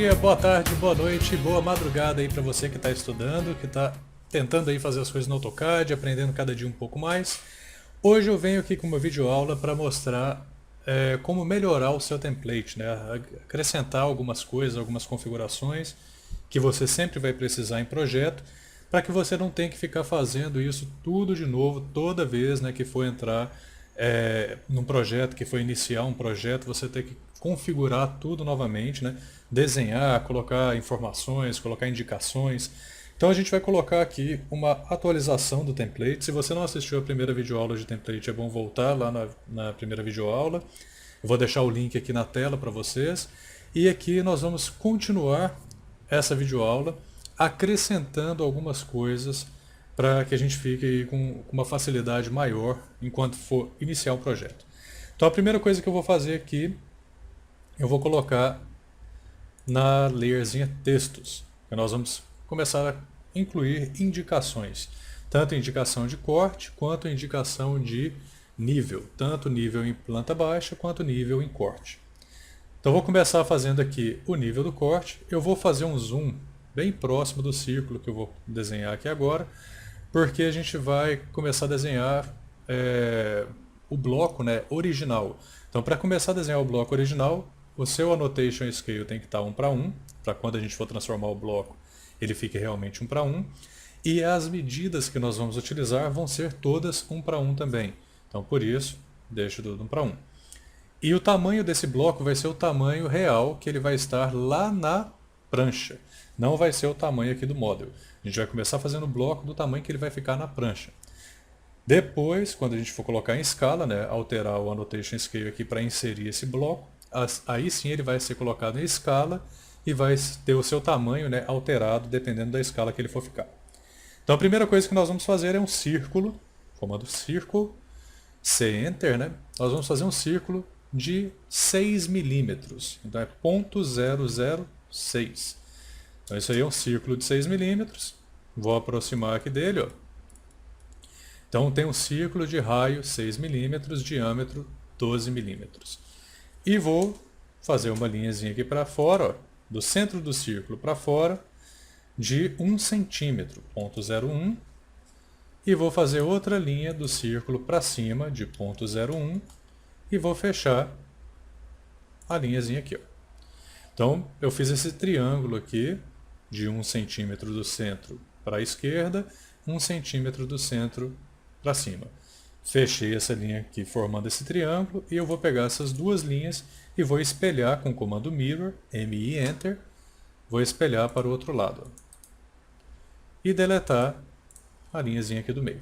dia, boa tarde, boa noite, boa madrugada aí para você que está estudando, que está tentando aí fazer as coisas no AutoCAD, aprendendo cada dia um pouco mais. Hoje eu venho aqui com uma videoaula para mostrar como melhorar o seu template, né? Acrescentar algumas coisas, algumas configurações que você sempre vai precisar em projeto, para que você não tenha que ficar fazendo isso tudo de novo toda vez, né, que for entrar num projeto, que for iniciar um projeto, você tem que configurar tudo novamente, né? Desenhar, colocar informações, colocar indicações. Então a gente vai colocar aqui uma atualização do template. Se você não assistiu a primeira videoaula de template, é bom voltar lá na primeira videoaula. Eu vou deixar o link aqui na tela para vocês. E aqui nós vamos continuar essa videoaula acrescentando algumas coisas para que a gente fique com uma facilidade maior enquanto for iniciar um projeto. Então a primeira coisa que eu vou fazer aqui, eu vou colocar na layerzinha textos. E nós vamos começar a incluir indicações, tanto indicação de corte quanto indicação de nível, tanto nível em planta baixa quanto nível em corte. Então vou começar fazendo aqui o nível do corte. Eu vou fazer um zoom bem próximo do círculo que eu vou desenhar aqui agora, porque a gente vai começar a desenhar o bloco, né, original. Então para começar a desenhar o bloco original, o seu annotation scale tem que estar 1 para 1, para quando a gente for transformar o bloco, ele fique realmente 1 para 1. E as medidas que nós vamos utilizar vão ser todas 1 para 1 também. Então por isso, deixo tudo 1 para 1. E o tamanho desse bloco vai ser o tamanho real que ele vai estar lá na prancha. Não vai ser o tamanho aqui do model. A gente vai começar fazendo o bloco do tamanho que ele vai ficar na prancha. Depois, quando a gente for colocar em escala, né, alterar o annotation scale aqui para inserir esse bloco, aí sim ele vai ser colocado em escala e vai ter o seu tamanho, né, alterado dependendo da escala que ele for ficar. Então a primeira coisa que nós vamos fazer é um círculo, comando círculo, C Enter, né? Nós vamos fazer um círculo de 6 milímetros, então é 0,006. Então isso aí é um círculo de 6 milímetros, vou aproximar aqui dele, ó. Então tem um círculo de raio 6 milímetros, diâmetro 12 milímetros. E vou fazer uma linhazinha aqui para fora, ó, do centro do círculo para fora, de 1 centímetro, 0,01. E vou fazer outra linha do círculo para cima, de 0,01. E vou fechar a linhazinha aqui, ó. Então eu fiz esse triângulo aqui, de 1 centímetro do centro para a esquerda, 1 centímetro do centro para cima. Fechei essa linha aqui formando esse triângulo e eu vou pegar essas duas linhas e vou espelhar com o comando Mirror, MI Enter, vou espelhar para o outro lado. E deletar a linhazinha aqui do meio.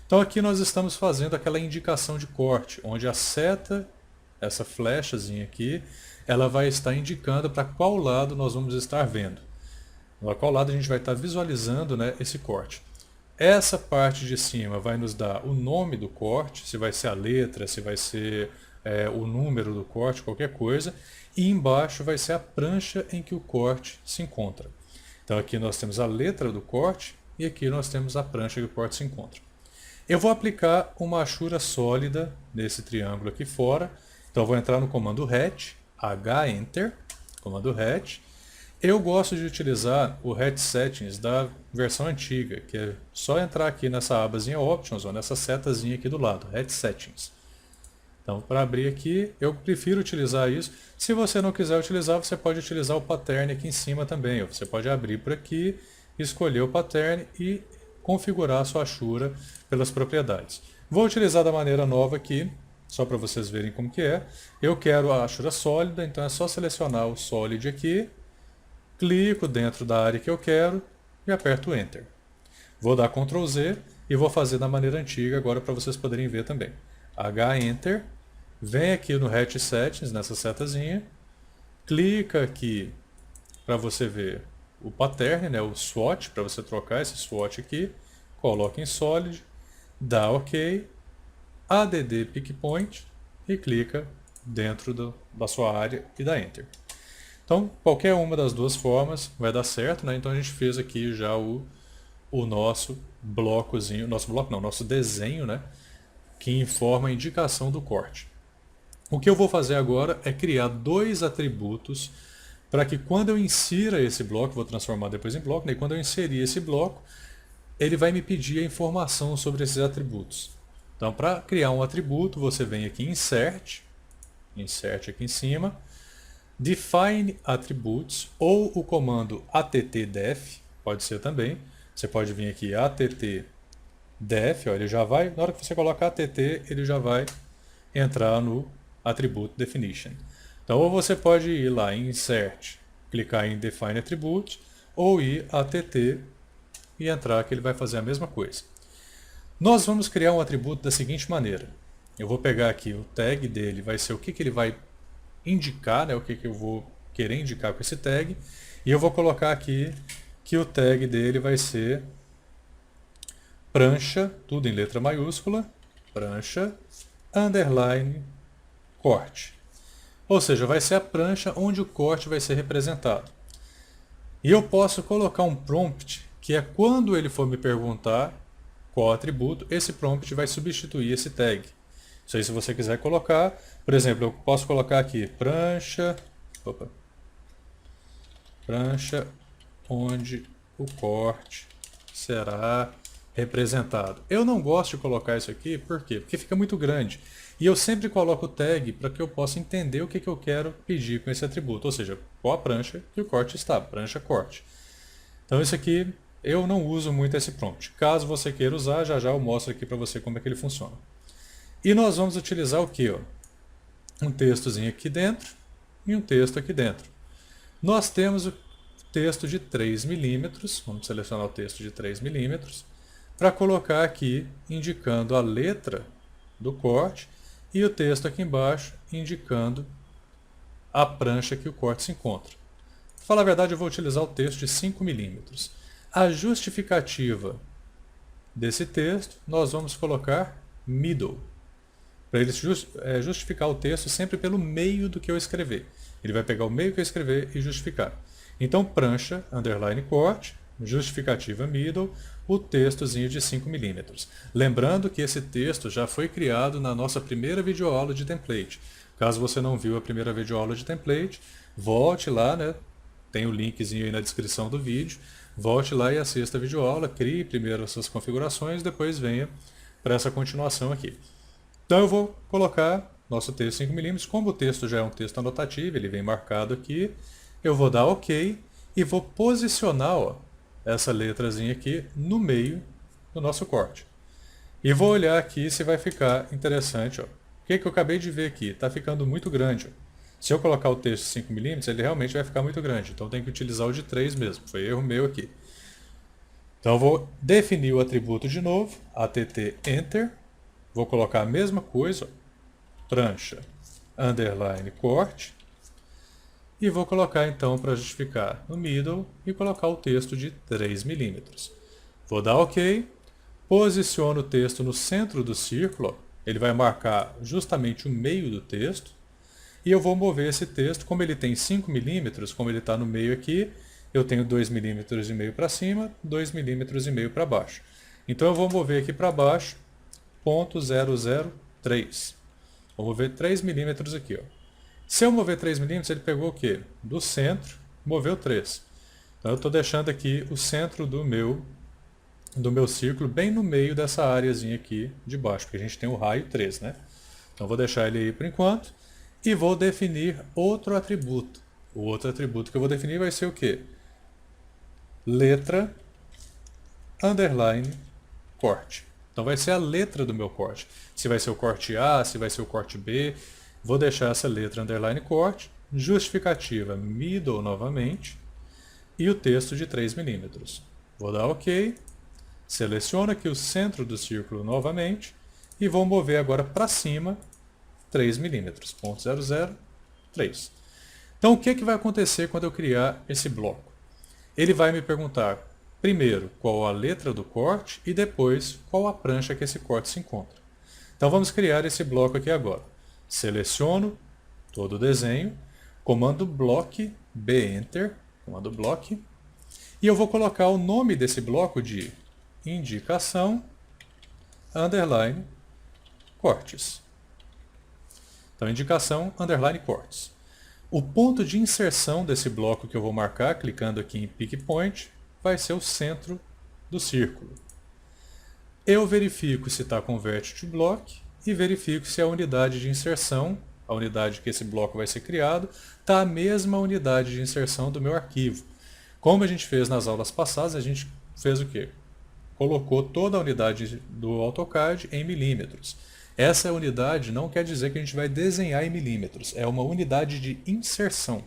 Então aqui nós estamos fazendo aquela indicação de corte, onde a seta, essa flechazinha aqui, ela vai estar indicando para qual lado nós vamos estar vendo. Para qual lado a gente vai estar visualizando, né, esse corte. Essa parte de cima vai nos dar o nome do corte, se vai ser a letra, se vai ser o número do corte, qualquer coisa. E embaixo vai ser a prancha em que o corte se encontra. Então aqui nós temos a letra do corte e aqui nós temos a prancha que o corte se encontra. Eu vou aplicar uma achura sólida nesse triângulo aqui fora. Então eu vou entrar no comando Hatch, H-Enter, comando Hatch. Eu gosto de utilizar o Hatch Settings da versão antiga, que é só entrar aqui nessa abazinha Options, ou nessa setazinha aqui do lado, Hatch Settings. Então, para abrir aqui, eu prefiro utilizar isso. Se você não quiser utilizar, você pode utilizar o Pattern aqui em cima também. Você pode abrir por aqui, escolher o Pattern e configurar a sua achura pelas propriedades. Vou utilizar da maneira nova aqui, só para vocês verem como que é. Eu quero a achura sólida, então é só selecionar o Solid aqui, clico dentro da área que eu quero e aperto Enter. Vou dar Ctrl Z e vou fazer da maneira antiga agora para vocês poderem ver também. H-Enter, vem aqui no Hatch Settings, nessa setazinha, clica aqui para você ver o pattern, né, o swatch, para você trocar esse swatch aqui, coloca em Solid, dá OK, ADD Pick Point e clica dentro da sua área e dá Enter. Então, qualquer uma das duas formas vai dar certo, né? Então a gente fez aqui já o nosso blocozinho, nosso desenho, né? Que informa a indicação do corte. O que eu vou fazer agora é criar dois atributos para que quando eu insira esse bloco, vou transformar depois em bloco, né? E quando eu inserir esse bloco, ele vai me pedir a informação sobre esses atributos. Então, para criar um atributo, você vem aqui em Insert aqui em cima, Define Attributes, ou o comando attdef, pode ser também. Você pode vir aqui attdef, ó, ele já vai, na hora que você coloca att, ele já vai entrar no Attribute Definition. Então, ou você pode ir lá em Insert, clicar em Define Attribute, ou ir att e entrar que ele vai fazer a mesma coisa. Nós vamos criar um atributo da seguinte maneira. Eu vou pegar aqui o tag dele, vai ser o que ele vai indicar, né, o que eu vou querer indicar com esse tag, e eu vou colocar aqui que o tag dele vai ser prancha, tudo em letra maiúscula, prancha, underline, corte. Ou seja, vai ser a prancha onde o corte vai ser representado. E eu posso colocar um prompt, que é quando ele for me perguntar qual atributo, esse prompt vai substituir esse tag. Isso aí, se você quiser colocar, por exemplo, eu posso colocar aqui prancha onde o corte será representado. Eu não gosto de colocar isso aqui, por quê? Porque fica muito grande. E eu sempre coloco o tag para que eu possa entender o que eu quero pedir com esse atributo, ou seja, qual a prancha que o corte está, prancha corte. Então isso aqui eu não uso muito esse prompt. Caso você queira usar, já eu mostro aqui para você como é que ele funciona. E nós vamos utilizar o que? Um textozinho aqui dentro e um texto aqui dentro. Nós temos o texto de 3 milímetros, vamos selecionar o texto de 3 milímetros, para colocar aqui indicando a letra do corte e o texto aqui embaixo indicando a prancha que o corte se encontra. Para falar a verdade, eu vou utilizar o texto de 5 milímetros. A justificativa desse texto, nós vamos colocar middle, para ele justificar o texto sempre pelo meio do que eu escrever. Ele vai pegar o meio que eu escrever e justificar. Então, prancha, underline corte, justificativa middle, o textozinho de 5 milímetros. Lembrando que esse texto já foi criado na nossa primeira videoaula de template. Caso você não viu a primeira videoaula de template, volte lá, né? Tem o linkzinho aí na descrição do vídeo. Volte lá e assista a videoaula, crie primeiro as suas configurações, depois venha para essa continuação aqui. Então eu vou colocar nosso texto 5 milímetros, como o texto já é um texto anotativo, ele vem marcado aqui, eu vou dar OK e vou posicionar essa letrazinha aqui no meio do nosso corte. E vou olhar aqui se vai ficar interessante. O que eu acabei de ver aqui? Está ficando muito grande. Se eu colocar o texto 5 milímetros, ele realmente vai ficar muito grande. Então tem que utilizar o de 3 mesmo. Foi erro meu aqui. Então eu vou definir o atributo de novo, att_enter. Vou colocar a mesma coisa, prancha, underline, corte. E vou colocar então para justificar no middle e colocar o texto de 3 milímetros. Vou dar OK. Posiciono o texto no centro do círculo. Ele vai marcar justamente o meio do texto. E eu vou mover esse texto, como ele tem 5 milímetros, como ele está no meio aqui, eu tenho 2,5 milímetros para cima, 2,5 milímetros para baixo. Então eu vou mover aqui para baixo, 0,003. Vou mover 3 milímetros aqui. Se eu mover 3 milímetros, ele pegou o quê? Do centro, moveu 3. Então eu estou deixando aqui o centro do meu círculo bem no meio dessa áreazinha aqui de baixo, porque a gente tem o raio 3, né? Então vou deixar ele aí por enquanto. E vou definir outro atributo. O outro atributo que eu vou definir vai ser o quê? Letra, underline, corte. Então vai ser a letra do meu corte. Se vai ser o corte A, se vai ser o corte B. Vou deixar essa letra, underline, corte. Justificativa, middle novamente. E o texto de 3 milímetros. Vou dar OK. Seleciono aqui o centro do círculo novamente. E vou mover agora para cima 3 milímetros, 0,003. Então o que vai acontecer quando eu criar esse bloco? Ele vai me perguntar, primeiro, qual a letra do corte e depois qual a prancha que esse corte se encontra. Então vamos criar esse bloco aqui agora. Seleciono todo o desenho, comando block, B-Enter, comando block, e eu vou colocar o nome desse bloco de indicação, underline, cortes. Então, indicação, underline, cortes. O ponto de inserção desse bloco que eu vou marcar, clicando aqui em Pick Point, vai ser o centro do círculo. Eu verifico se está Convert to Block e verifico se a unidade de inserção, a unidade que esse bloco vai ser criado, está a mesma unidade de inserção do meu arquivo. Como a gente fez nas aulas passadas, a gente fez o quê? Colocou toda a unidade do AutoCAD em milímetros. Essa unidade não quer dizer que a gente vai desenhar em milímetros, é uma unidade de inserção.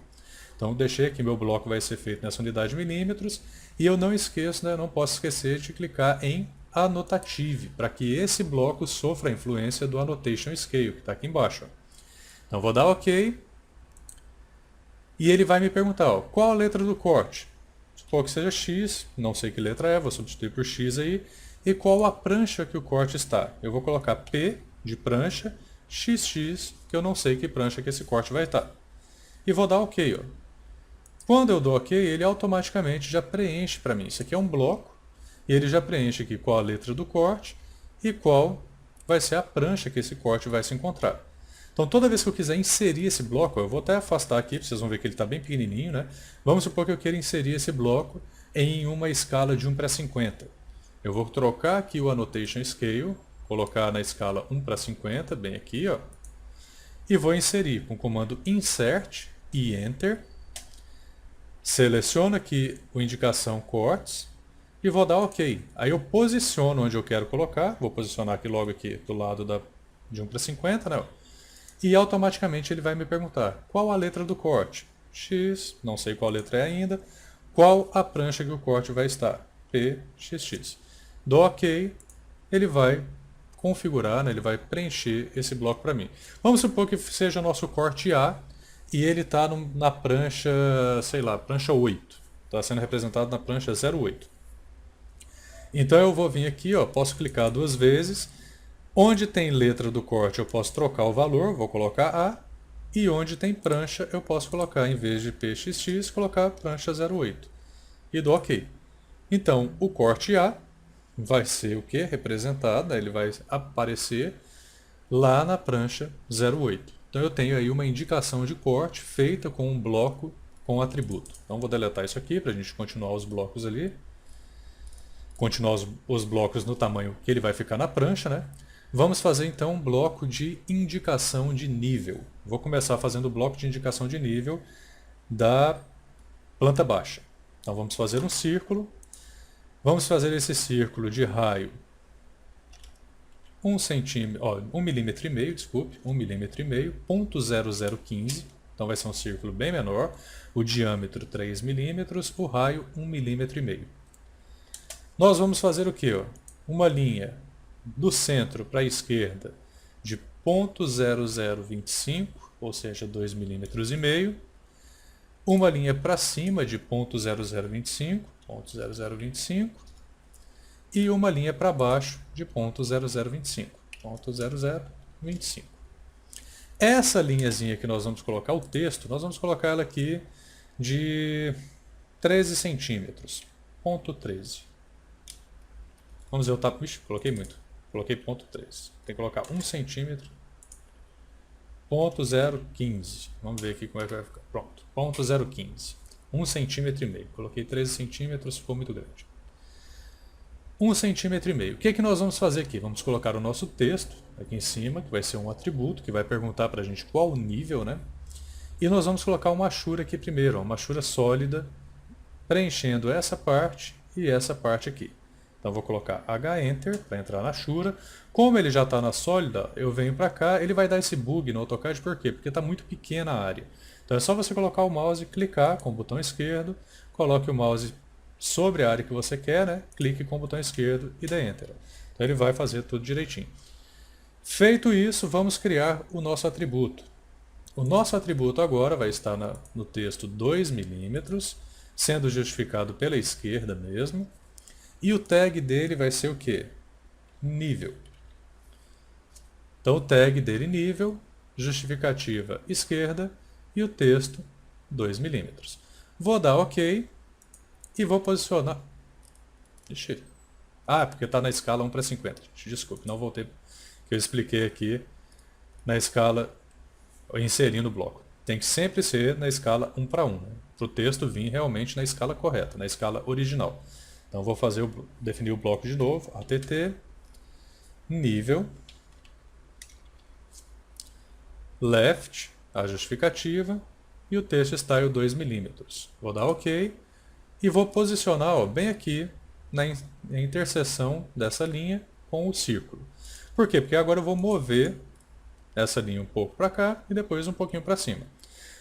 Então deixei aqui, meu bloco vai ser feito nessa unidade de milímetros, e eu não esqueço, né, não posso esquecer de clicar em Annotative, para que esse bloco sofra a influência do Annotation Scale, que está aqui embaixo. Então vou dar OK, e ele vai me perguntar, ó, qual a letra do corte? Supor que seja X, não sei que letra é, vou substituir por X aí, e qual a prancha que o corte está? Eu vou colocar P de prancha, XX, que eu não sei que prancha que esse corte vai estar. E vou dar OK. Ó. Quando eu dou OK, ele automaticamente já preenche para mim. Isso aqui é um bloco, e ele já preenche aqui qual a letra do corte e qual vai ser a prancha que esse corte vai se encontrar. Então toda vez que eu quiser inserir esse bloco, eu vou até afastar aqui, vocês vão ver que ele está bem pequenininho, né? Vamos supor que eu queira inserir esse bloco em uma escala de 1:50. Eu vou trocar aqui o Annotation Scale, colocar na escala 1:50, bem aqui, ó, e vou inserir com o comando Insert e Enter. Seleciono aqui a indicação Cortes e vou dar OK. Aí eu posiciono onde eu quero colocar, vou posicionar aqui logo aqui do lado de 1:50, né? E automaticamente ele vai me perguntar qual a letra do corte? X, não sei qual letra é ainda. Qual a prancha que o corte vai estar? PXX. Dou OK, ele vai configurar, né, ele vai preencher esse bloco para mim. Vamos supor que seja nosso corte A e ele está na prancha, sei lá, prancha 8. Está sendo representado na prancha 08. Então eu vou vir aqui, ó, posso clicar 2 vezes. Onde tem letra do corte eu posso trocar o valor, vou colocar A. E onde tem prancha eu posso colocar, em vez de PXX, colocar prancha 08. E dou OK. Então o corte A vai ser o que? Representado, ele vai aparecer lá na prancha 08. Então eu tenho aí uma indicação de corte feita com um bloco com atributo. Então vou deletar isso aqui para a gente continuar os blocos ali. Continuar os blocos no tamanho que ele vai ficar na prancha, né? Vamos fazer então um bloco de indicação de nível. Vou começar fazendo o bloco de indicação de nível da planta baixa. Então vamos fazer um círculo. Vamos fazer esse círculo de raio 1,5 milímetro, desculpe, 1,5 milímetro, 0,0015. Então vai ser um círculo bem menor. O diâmetro 3 milímetros, o raio 1,5 milímetro. Nós vamos fazer o que? Uma linha do centro para a esquerda de 0,0025, ou seja, 2,5 milímetros. Uma linha para cima de 0,0025, e uma linha para baixo de 0,0025. Essa linhazinha que nós vamos colocar o texto, nós vamos colocar ela aqui de 13 centímetros, ponto 13. Vamos ver o tamanho. Ixi, coloquei muito. Coloquei ponto 3. Tem que colocar 1 centímetro. Ponto 0,15. Vamos ver aqui como é que vai ficar. Pronto. Ponto 0,15. 1,5 centímetro. Coloquei 13 centímetros, ficou muito grande. 1,5 centímetro. O que é que nós vamos fazer aqui? Vamos colocar o nosso texto aqui em cima, que vai ser um atributo, que vai perguntar para a gente qual o nível, né? E nós vamos colocar uma machura aqui primeiro, uma machura sólida, preenchendo essa parte e essa parte aqui. Então vou colocar H-Enter para entrar na Shura. Como ele já está na sólida, eu venho para cá, ele vai dar esse bug no AutoCAD, por quê? Porque está muito pequena a área. Então é só você colocar o mouse, clicar com o botão esquerdo, coloque o mouse sobre a área que você quer, né? Clique com o botão esquerdo e dê Enter. Então ele vai fazer tudo direitinho. Feito isso, vamos criar o nosso atributo. O nosso atributo agora vai estar no texto 2 milímetros, sendo justificado pela esquerda mesmo. E o tag dele vai ser o quê? Nível. Então o tag dele nível, justificativa esquerda e o texto 2 milímetros. Vou dar OK e vou posicionar. Ixi. Ah, porque está na escala 1:50. Desculpe, não voltei. Eu expliquei aqui na escala inserindo o bloco. Tem que sempre ser na escala 1 para 1, né? Para o texto vir realmente na escala correta, na escala original. Então vou definir o bloco de novo, att nível left, a justificativa, e o texto style 2 mm. Vou dar OK e vou posicionar, ó, bem aqui na interseção dessa linha com o círculo. Por quê? Porque agora eu vou mover essa linha um pouco para cá e depois um pouquinho para cima.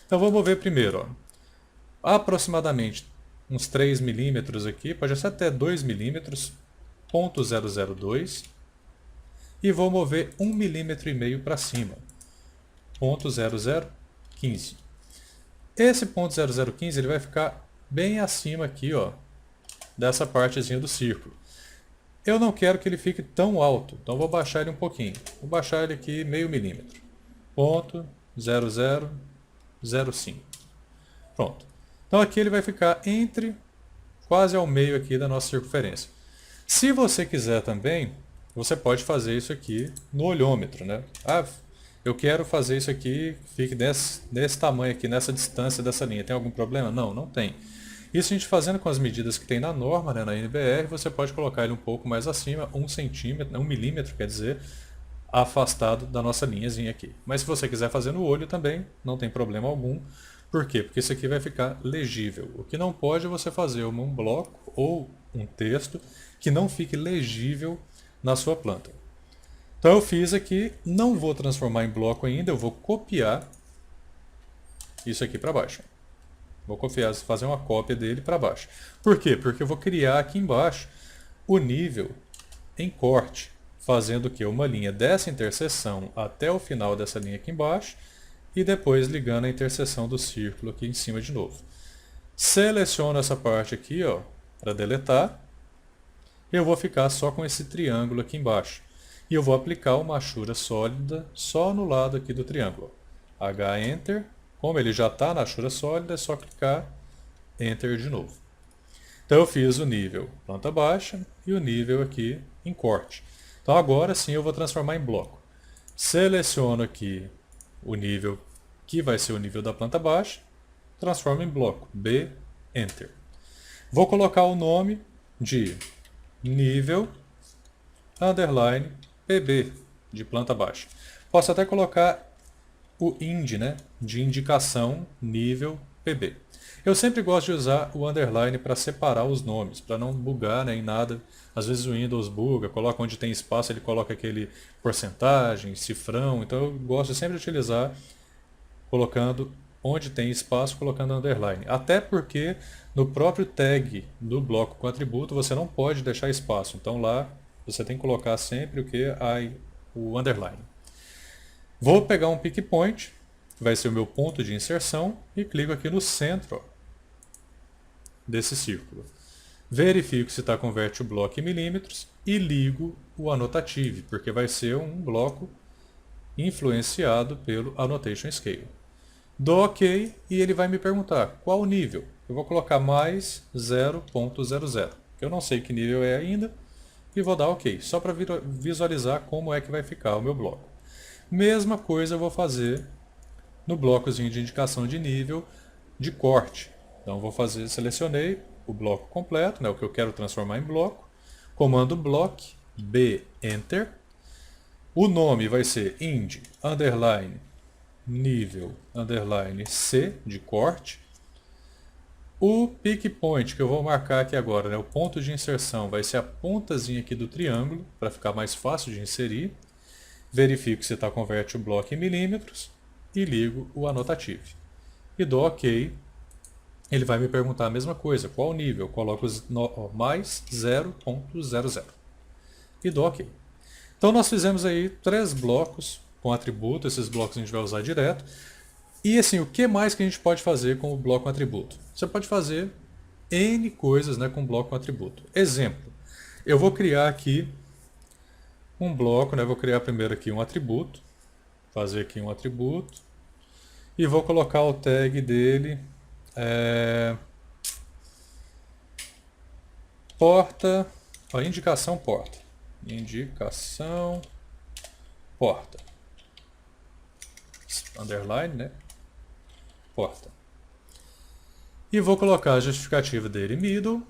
Então vou mover primeiro, ó, aproximadamente uns 3 milímetros aqui, pode ser até 2 milímetros, 0,002, e vou mover 1,5 milímetro para cima, 0,0015. Esse 0,0015 ele vai ficar bem acima aqui, ó, dessa partezinha do círculo. Eu não quero que ele fique tão alto, então vou baixar ele um pouquinho. Vou baixar ele aqui meio milímetro. 0,0005. Pronto. Então aqui ele vai ficar entre, quase ao meio aqui da nossa circunferência. Se você quiser também, você pode fazer isso aqui no olhômetro, né? Ah, eu quero fazer isso aqui, fique desse tamanho aqui, nessa distância dessa linha. Tem algum problema? Não, não tem. Isso a gente fazendo com as medidas que tem na norma, né, na NBR, você pode colocar ele um pouco mais acima, 1 centímetro, 1 milímetro, quer dizer, afastado da nossa linhazinha aqui. Mas se você quiser fazer no olho também, não tem problema algum. Por quê? Porque isso aqui vai ficar legível. O que não pode é você fazer um bloco ou um texto que não fique legível na sua planta. Então eu fiz aqui, não vou transformar em bloco ainda, eu vou copiar isso aqui para baixo. Vou copiar, fazer uma cópia dele para baixo. Por quê? Porque eu vou criar aqui embaixo o nível em corte, fazendo o quê? Uma linha dessa interseção até o final dessa linha aqui embaixo e depois ligando a interseção do círculo aqui em cima de novo. Seleciono essa parte aqui, ó, para deletar. Eu vou ficar só com esse triângulo aqui embaixo. E eu vou aplicar uma achura sólida só no lado aqui do triângulo. H-Enter. Como ele já está na achura sólida, é só clicar Enter de novo. Então eu fiz o nível planta baixa e o nível aqui em corte. Então agora sim eu vou transformar em bloco. Seleciono aqui o nível que vai ser o nível da planta baixa, transformo em bloco, B, Enter. Vou colocar o nome de nível underline PB de planta baixa. Posso até colocar o IND, né, de indicação nível PB. Eu sempre gosto de usar o underline para separar os nomes, para não bugar, né, em nada. Às vezes o Windows buga, coloca onde tem espaço, ele coloca aquele porcentagem, cifrão. Então eu gosto sempre de utilizar colocando onde tem espaço, colocando underline. Até porque no próprio tag do bloco com atributo você não pode deixar espaço. Então lá você tem que colocar sempre o que? O underline. Vou pegar um pick point, que vai ser o meu ponto de inserção, e clico aqui no centro, ó, desse círculo. Verifico se está converte o bloco em milímetros e ligo o annotative, porque vai ser um bloco influenciado pelo annotation scale. Dou OK e ele vai me perguntar qual o nível. Eu vou colocar mais 0.00, que eu não sei que nível é ainda, e vou dar OK, só para visualizar como é que vai ficar o meu bloco. Mesma coisa eu vou fazer no blocozinho de indicação de nível de corte. Então vou fazer, selecionei o bloco completo, né, o que eu quero transformar em bloco, comando block, B, Enter. O nome vai ser ind, underline, nível, underline, C, de corte. O pick point que eu vou marcar aqui agora, né, o ponto de inserção, vai ser a pontazinha aqui do triângulo, para ficar mais fácil de inserir. Verifico se está converte o bloco em milímetros e ligo o annotative. E dou OK. Ele vai me perguntar a mesma coisa, qual o nível? Coloco mais 0.00 e dou OK. Então nós fizemos aí 3 blocos com atributo, esses blocos a gente vai usar direto. E assim, o que mais que a gente pode fazer com o bloco com atributo? Você pode fazer N coisas, né, com o bloco com atributo. Exemplo, eu vou criar aqui um bloco, né, vou criar primeiro aqui um atributo, fazer aqui um atributo, e vou colocar o tag dele, porta, ó, indicação porta, indicação porta, underline, né, porta. E vou colocar a justificativa dele middle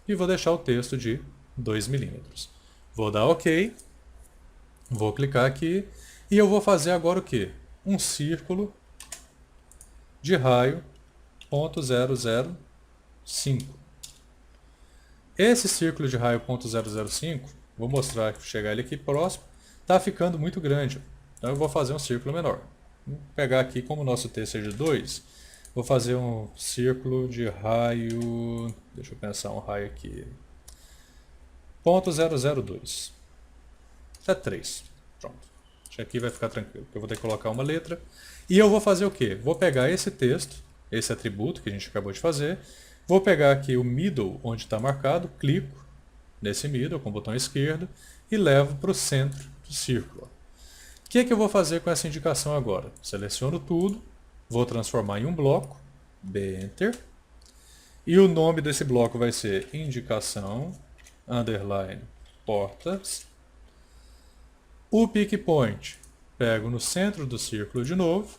e vou deixar o texto de 2 milímetros. Vou dar OK, vou clicar aqui e eu vou fazer agora o quê? Um círculo de raio 0,005. Esse círculo de raio 0,005, vou mostrar, chegar ele aqui próximo, está ficando muito grande. Então eu vou fazer um círculo menor. Vou pegar aqui, como o nosso texto é de 2, vou fazer um círculo de raio, deixa eu pensar um raio aqui, 0,002. Até 3. Pronto. Acho que aqui vai ficar tranquilo, porque eu vou ter que colocar uma letra. E eu vou fazer o quê? Vou pegar esse texto, esse atributo que a gente acabou de fazer, vou pegar aqui o middle, onde está marcado, clico nesse middle com o botão esquerdo e levo para o centro do círculo. O que é que eu vou fazer com essa indicação agora? Seleciono tudo, vou transformar em um bloco, Enter, e o nome desse bloco vai ser indicação, underline, portas. O pick point, pego no centro do círculo de novo,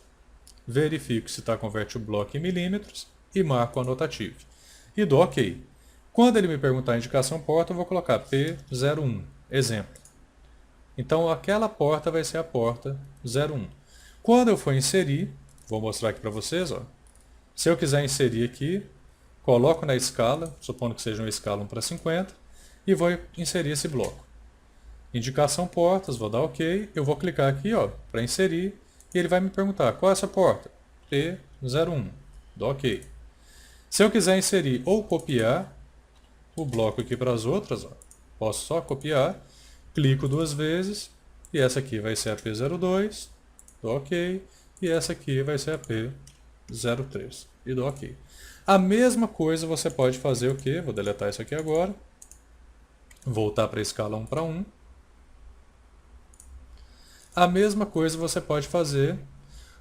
verifico se está converte o bloco em milímetros e marco o anotativo. E dou OK. Quando ele me perguntar a indicação porta, eu vou colocar P01, exemplo. Então aquela porta vai ser a porta 01. Quando eu for inserir, vou mostrar aqui para vocês, ó. Se eu quiser inserir aqui, coloco na escala, supondo que seja uma escala 1:50, e vou inserir esse bloco. Indicação portas, vou dar OK, eu vou clicar aqui para inserir, e ele vai me perguntar, qual é essa porta? P01, dou OK. Se eu quiser inserir ou copiar o bloco aqui para as outras, posso só copiar, clico 2 vezes, e essa aqui vai ser a P02, dou OK, e essa aqui vai ser a P03, e dou OK. A mesma coisa você pode fazer o quê? Vou deletar isso aqui agora, voltar para a escala 1:1. A mesma coisa você pode fazer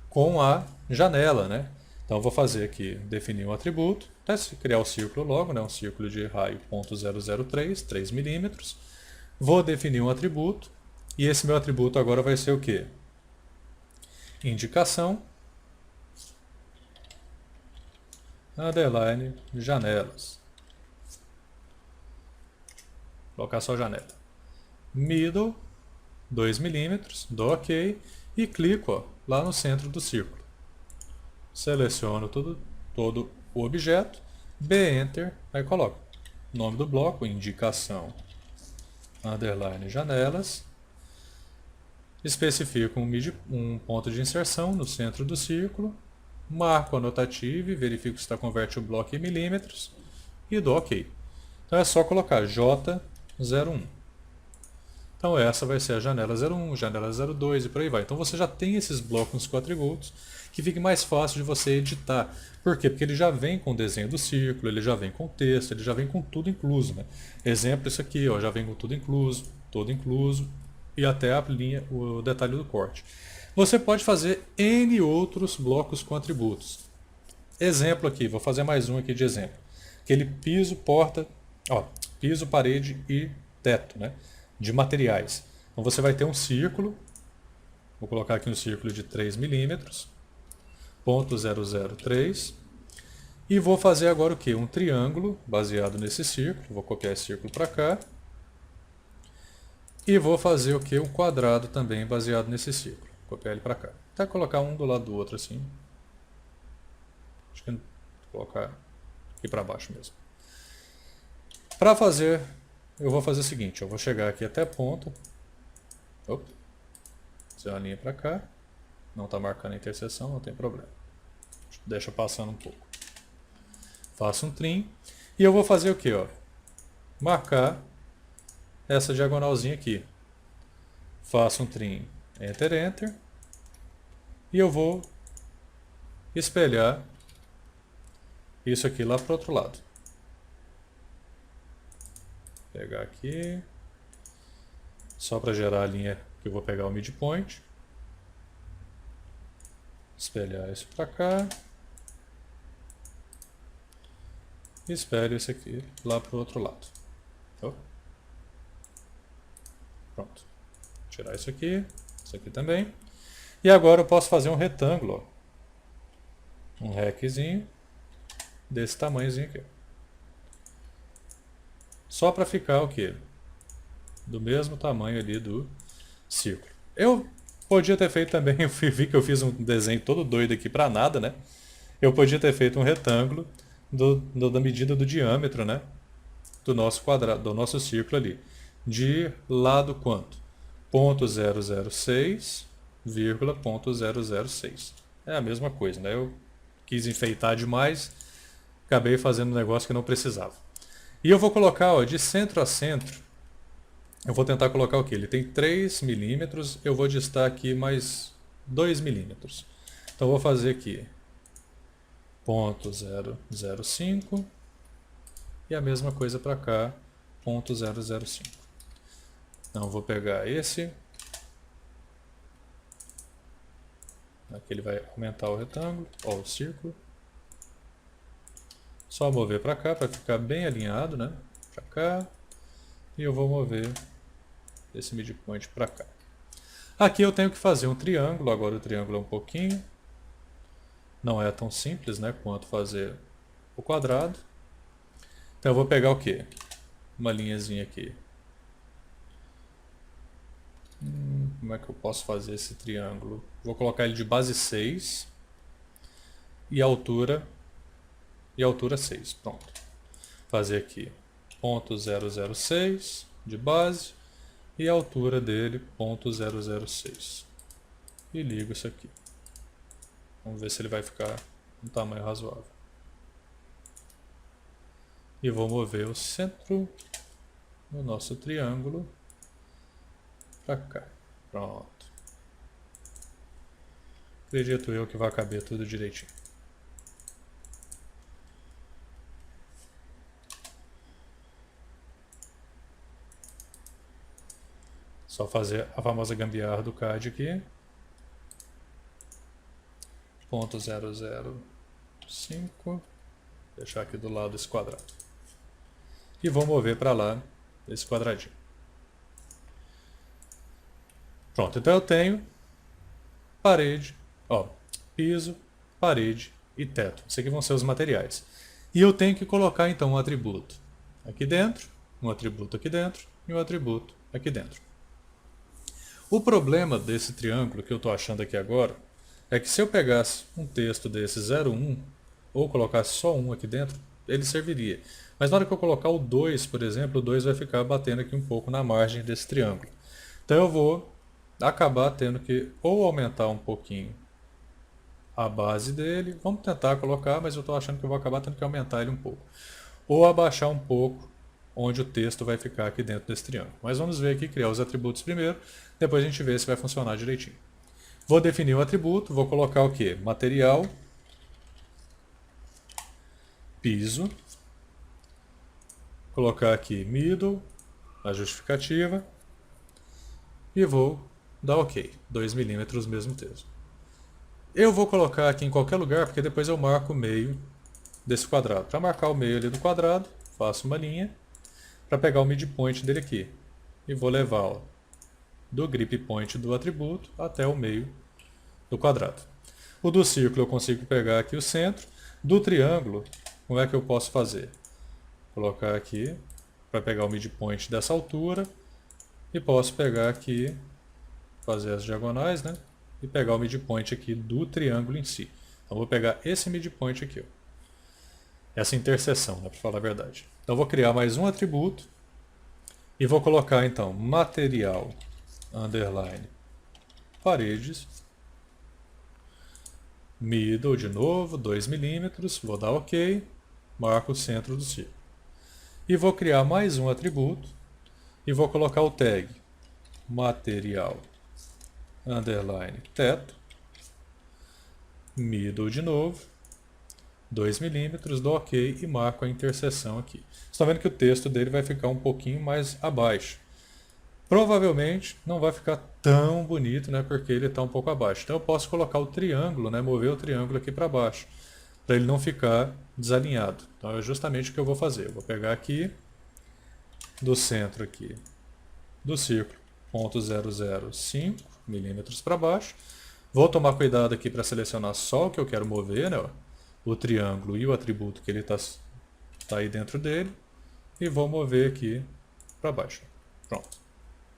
com a janela, né? Então eu vou fazer aqui, definir um atributo, até criar o círculo logo, né? Um círculo de raio 0,003, 3 milímetros. Vou definir um atributo, e esse meu atributo agora vai ser o quê? Indicação, underline, janelas. Vou colocar só janela. Middle, 2 milímetros, dou OK e clico lá no centro do círculo. Seleciono todo o objeto, Enter, aí coloco o nome do bloco, indicação, underline, janelas, especifico um ponto de inserção no centro do círculo, marco anotativo e verifico se está converte o bloco em milímetros e dou OK. Então é só colocar J01. Então essa vai ser a janela 01, janela 02 e por aí vai. Então você já tem esses blocos com atributos que fica mais fácil de você editar. Por quê? Porque ele já vem com o desenho do círculo, ele já vem com o texto, ele já vem com tudo incluso, né? Exemplo, isso aqui, já vem com tudo incluso e até a linha, o detalhe do corte. Você pode fazer N outros blocos com atributos. Exemplo aqui, vou fazer mais um aqui de exemplo. Aquele piso, porta, piso, parede e teto, né? De materiais. Então você vai ter um círculo, vou colocar aqui um círculo de 3 milímetros, 0,003, e vou fazer agora o que? Um triângulo baseado nesse círculo, vou copiar esse círculo para cá, e vou fazer o que? Um quadrado também baseado nesse círculo, copiar ele para cá, até colocar um do lado do outro assim, acho que vou colocar aqui para baixo mesmo. Para fazer, eu vou fazer o seguinte, eu vou chegar aqui até a ponta, fazer uma linha para cá, não está marcando a interseção, não tem problema, deixa passando um pouco. Faço um trim, e eu vou fazer o que? Marcar essa diagonalzinha aqui. Faço um trim, Enter, e eu vou espelhar isso aqui lá para o outro lado. Pegar aqui, só para gerar a linha que eu vou pegar o midpoint. Espelhar isso para cá. E espelho esse aqui lá para o outro lado. Pronto. Tirar isso aqui também. E agora eu posso fazer um retângulo. Um reczinho desse tamanhozinho aqui. Só para ficar o quê? Do mesmo tamanho ali do círculo. Eu podia ter feito também, eu vi que eu fiz um desenho todo doido aqui para nada, né? Eu podia ter feito um retângulo da medida do diâmetro, né? Do nosso quadrado, do nosso círculo ali. De lado quanto? 0,006, 0,006. É a mesma coisa, né? Eu quis enfeitar demais, acabei fazendo um negócio que não precisava. E eu vou colocar, ó, de centro a centro, eu vou tentar colocar o que? Ele tem 3 milímetros, eu vou distar aqui mais 2 milímetros. Então eu vou fazer aqui 0,005 e a mesma coisa para cá, 0,005. Então eu vou pegar esse, aqui ele vai aumentar o retângulo, ó, o círculo. Só mover para cá para ficar bem alinhado, né? Para cá. E eu vou mover esse midpoint para cá. Aqui eu tenho que fazer um triângulo, agora o triângulo é um pouquinho. Não é tão simples, né, quanto fazer o quadrado. Então eu vou pegar o quê? Uma linhazinha aqui. Como é que eu posso fazer esse triângulo? Vou colocar ele de base 6 e altura 6. Pronto. Fazer aqui 0,006 de base e a altura dele 0,006. E ligo isso aqui. Vamos ver se ele vai ficar um tamanho razoável. E vou mover o centro do nosso triângulo para cá. Pronto. Acredito eu que vai caber tudo direitinho. Só fazer a famosa gambiarra do CAD aqui. 0,005. Deixar aqui do lado esse quadrado. E vou mover para lá esse quadradinho. Pronto, então eu tenho parede, ó, piso, parede e teto. Isso aqui vão ser os materiais. E eu tenho que colocar então um atributo aqui dentro, um atributo aqui dentro e um atributo aqui dentro. O problema desse triângulo que eu estou achando aqui agora é que se eu pegasse um texto desse 0,1 ou colocasse só um aqui dentro, ele serviria. Mas na hora que eu colocar o 2, por exemplo, o 2 vai ficar batendo aqui um pouco na margem desse triângulo. Então eu vou acabar tendo que ou aumentar um pouquinho a base dele, vamos tentar colocar, mas eu estou achando que eu vou acabar tendo que aumentar ele um pouco. Ou abaixar um pouco onde o texto vai ficar aqui dentro desse triângulo. Mas vamos ver aqui, criar os atributos primeiro, depois a gente vê se vai funcionar direitinho. Vou definir o atributo, vou colocar o que? Material, piso, colocar aqui middle, a justificativa, e vou dar OK, 2 milímetros mesmo texto. Eu vou colocar aqui em qualquer lugar, porque depois eu marco o meio desse quadrado. Para marcar o meio ali do quadrado, faço uma linha, para pegar o midpoint dele aqui. E vou levar, ó, do grip point do atributo até o meio do quadrado. O do círculo eu consigo pegar aqui o centro. Do triângulo, como é que eu posso fazer? Colocar aqui, para pegar o midpoint dessa altura. E posso pegar aqui, fazer as diagonais, né? E pegar o midpoint aqui do triângulo em si. Então vou pegar esse midpoint aqui, ó. Essa interseção, né, para falar a verdade. Então vou criar mais um atributo e vou colocar então material underline paredes, middle de novo, 2 milímetros, vou dar OK, marco o centro do círculo. E vou criar mais um atributo e vou colocar o tag material underline teto, middle de novo, 2 milímetros, dou OK e marco a interseção aqui. Você está vendo que o texto dele vai ficar um pouquinho mais abaixo. Provavelmente não vai ficar tão bonito, né, porque ele está um pouco abaixo. Então eu posso colocar o triângulo, né, mover o triângulo aqui para baixo, para ele não ficar desalinhado. Então é justamente o que eu vou fazer. Eu vou pegar aqui, do centro aqui, do círculo, 0,005 milímetros para baixo. Vou tomar cuidado aqui para selecionar só o que eu quero mover, né, ó. o triângulo e o atributo que ele está aí dentro dele e vou mover aqui para baixo. Pronto.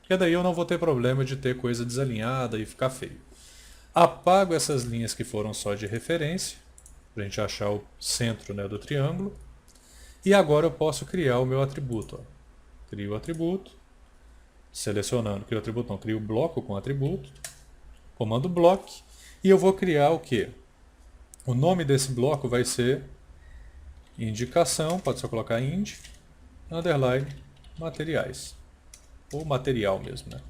Porque daí eu não vou ter problema de ter coisa desalinhada e ficar feio. Apago essas linhas que foram só de referência, para a gente achar o centro, né, do triângulo. E agora eu posso criar o meu atributo. Ó. Crio o atributo, selecionando, crio o atributo, não, crio o bloco com atributo, comando block, e eu vou criar o quê? O nome desse bloco vai ser indicação, pode só colocar ind, underline, materiais, ou material mesmo, né?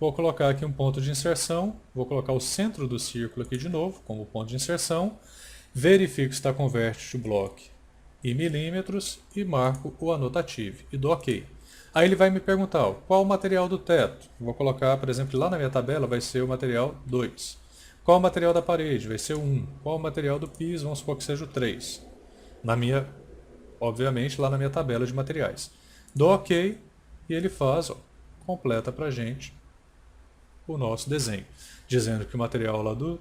Vou colocar aqui um ponto de inserção, vou colocar o centro do círculo aqui de novo, como ponto de inserção, verifico se está convert to block em milímetros e marco o annotative e dou OK. Aí ele vai me perguntar, ó, qual o material do teto? Vou colocar, por exemplo, lá na minha tabela vai ser o material 2. Qual o material da parede? Vai ser o 1. Qual o material do piso? Vamos supor que seja o 3. Obviamente, lá na minha tabela de materiais. Dou OK e ele faz, ó, completa pra gente o nosso desenho, dizendo que o material lá do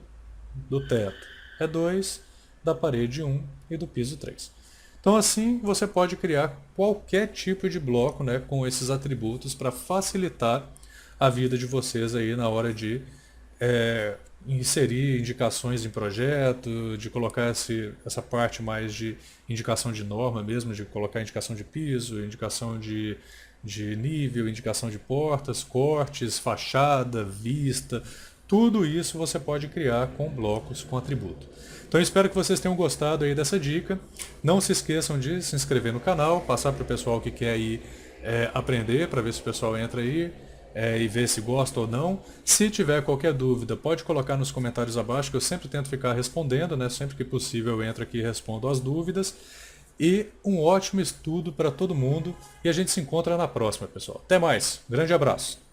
teto é 2, da parede 1 e do piso 3. Então assim você pode criar qualquer tipo de bloco, né, com esses atributos para facilitar a vida de vocês aí na hora de inserir indicações em projeto, de colocar essa parte mais de indicação de norma mesmo, de colocar indicação de piso, indicação de nível, indicação de portas, cortes, fachada, vista, tudo isso você pode criar com blocos com atributo. Então eu espero que vocês tenham gostado aí dessa dica. Não se esqueçam de se inscrever no canal, passar para o pessoal que quer aí aprender, para ver se o pessoal entra aí e ver se gosta ou não. Se tiver qualquer dúvida, pode colocar nos comentários abaixo, que eu sempre tento ficar respondendo, né? Sempre que possível eu entro aqui e respondo as dúvidas. E um ótimo estudo para todo mundo. E a gente se encontra na próxima, pessoal. Até mais. Grande abraço.